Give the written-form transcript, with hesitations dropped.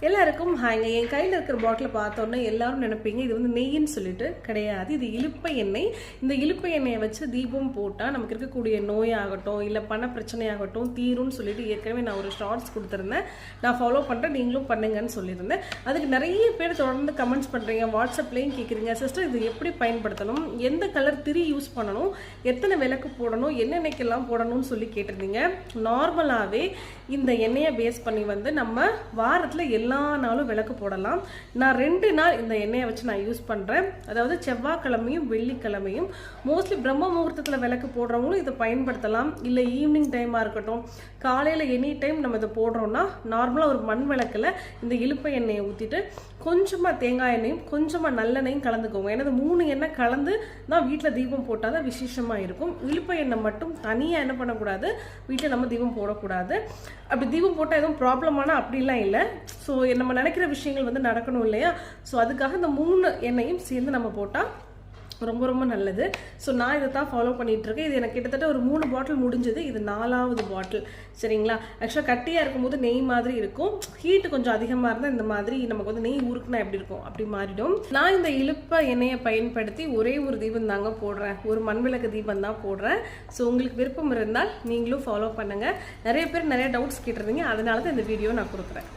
எல்லாருக்கும் ஹாய்ங்க. என் கையில் இருக்கிற பாட்டில் பார்த்தோன்னே எல்லாரும் நினைப்பீங்க இது வந்து நெய்ன்னு சொல்லிட்டு. கிடையாது, இது இலுப்பை எண்ணெய். இந்த இலுப்பை எண்ணெயை வச்சு தீபம் போட்டால் நமக்கு இருக்கக்கூடிய நோயாகட்டும் இல்லை பண பிரச்சனையாகட்டும் தீரும்னு சொல்லிட்டு ஏற்கனவே நான் ஒரு ஷார்ட்ஸ் கொடுத்துருந்தேன். நான் ஃபாலோ பண்ணுறேன், நீங்களும் பண்ணுங்கன்னு சொல்லியிருந்தேன். அதுக்கு நிறைய பேர் தொடர்ந்து கமெண்ட்ஸ் பண்ணுறீங்க, வாட்ஸ்அப்லேயும் கேட்குறீங்க, சிஸ்டர் இது எப்படி பயன்படுத்தணும், எந்த கலர் திரி யூஸ் பண்ணணும், எத்தனை விளக்கு போடணும், என்னென்னைக்கெல்லாம் போடணும்னு சொல்லி கேட்டிருந்தீங்க. நார்மலாகவே இந்த எண்ணெயை பேஸ் பண்ணி வந்து நம்ம வாரத்தில் எல்லா நாளும் விளக்கு போடலாம். நான் 2 நாள் இந்த எண்ணெயை வச்சு நான் யூஸ் பண்ணுறேன். அதாவது செவ்வாய்க்கிழமையும் வெள்ளிக்கிழமையும். மோஸ்ட்லி பிரம்ம முகூர்த்தத்தில் விளக்கு போடுறவங்களும் இதை பயன்படுத்தலாம். இல்லை ஈவினிங் டைமாக இருக்கட்டும், காலையில் எனி டைம் நம்ம இதை போடுறோம்னா நார்மலாக ஒரு மண் விளக்கில் இந்த இலுப்பை எண்ணெயை ஊற்றிட்டு கொஞ்சமாக தேங்காய் எண்ணெயும் கொஞ்சமாக நல்லெண்ணெயும் கலந்துக்கோங்க. ஏன்னா 3 எண்ணெய் கலந்து தான் வீட்டில் தீபம் போட்டால் தான் விசேஷமாக இருக்கும். இலுப்பை எண்ணெய் மட்டும் தனியாக என்ன பண்ணக்கூடாது, வீட்டில் நம்ம தீபம் போடக்கூடாது. அப்படி தீபம் போட்டால் எதுவும் ப்ராப்ளமான அப்படிலாம் இல்லை. ஸோ நம்ம நினைக்கிற விஷயங்கள் வந்து நடக்கணும் இல்லையா? ஸோ அதுக்காக இந்த 3 எண்ணெயும் சேர்ந்து நம்ம போட்டால் ரொம்ப ரொம்ப நல்லது. ஸோ நான் இதை தான் ஃபாலோ பண்ணிட்டு இருக்கேன். இது எனக்கு கிட்டத்தட்ட ஒரு 3 பாட்டில் முடிஞ்சது. இது 4வது பாட்டில். சரிங்களா? ஆக்சுவலாக கட்டியாக இருக்கும்போது நெய் மாதிரி இருக்கும். ஹீட்டு கொஞ்சம் அதிகமாக இருந்தால் இந்த மாதிரி நமக்கு வந்து நெய் உருக்குனா எப்படி இருக்கும் அப்படி மாறிடும். நான் இந்த இலுப்பை எண்ணெயை பயன்படுத்தி ஒரே ஒரு தீபம் தாங்க போடுறேன். ஒரு மண்விளக்கு தீபம் தான் போடுறேன். ஸோ உங்களுக்கு விருப்பம் இருந்தால் நீங்களும் ஃபாலோ பண்ணுங்கள். நிறைய பேர் நிறைய டவுட்ஸ் கேட்டிருந்தீங்க, அதனால தான் இந்த வீடியோ நான் கொடுக்குறேன்.